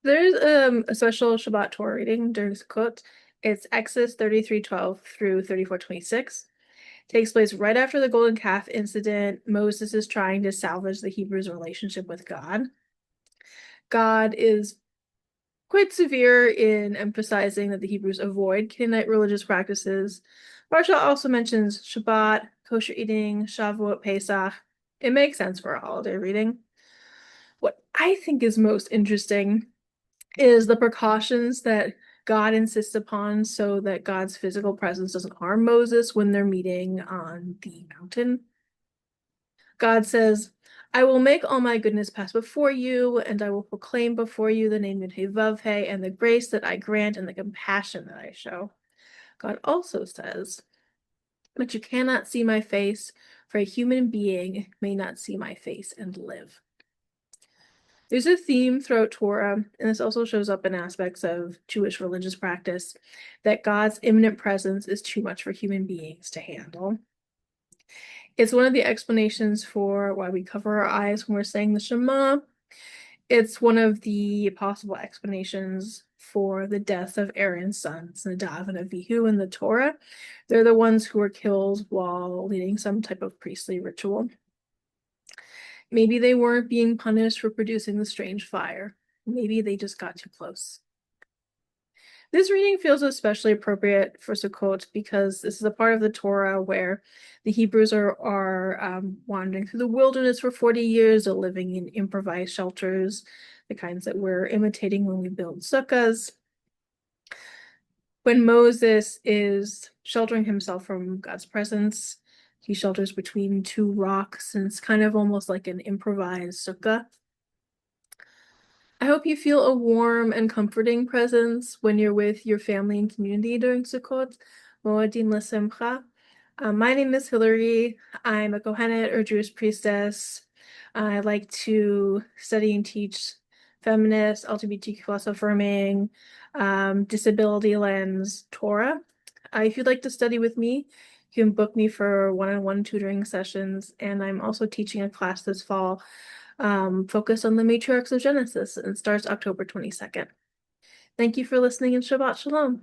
There's a special Shabbat Torah reading during Sukkot. It's Exodus 33:12 through 34:26. Takes place right after the golden calf incident. Moses is trying to salvage the Hebrews' relationship with God. God is quite severe in emphasizing that the Hebrews avoid Canaanite religious practices. Marsha also mentions Shabbat, kosher eating, Shavuot, Pesach. It makes sense for a holiday reading. What I think is most interesting is the precautions that God insists upon so that God's physical presence doesn't harm Moses when they're meeting on the mountain. God says, I will make all my goodness pass before you, and I will proclaim before you the name of Yud-Heh and the grace that I grant and the compassion that I show. God also says, but you cannot see my face, for a human being may not see my face and live. There's a theme throughout Torah, and this also shows up in aspects of Jewish religious practice, that God's imminent presence is too much for human beings to handle. It's one of the explanations for why we cover our eyes when we're saying the Shema. It's one of the possible explanations for the death of Aaron's sons, Nadav and Avihu, in the Torah. They're the ones who were killed while leading some type of priestly ritual. Maybe they weren't being punished for producing the strange fire. Maybe they just got too close. This reading feels especially appropriate for Sukkot because this is a part of the Torah where the Hebrews are wandering through the wilderness for 40 years. They're living in improvised shelters, the kinds that we're imitating when we build sukkahs. When Moses is sheltering himself from God's presence, he shelters between two rocks, and it's kind of almost like an improvised sukkah. I hope you feel a warm and comforting presence when you're with your family and community during Sukkot. Moadim l'simcha. My name is Hillary. I'm a Kohenet or Jewish priestess. I like to study and teach feminist, LGBTQ plus affirming, disability lens Torah. If you'd like to study with me, you can book me for one-on-one tutoring sessions, and I'm also teaching a class this fall focused on the matriarchs of Genesis and starts October 22nd. Thank you for listening and Shabbat Shalom.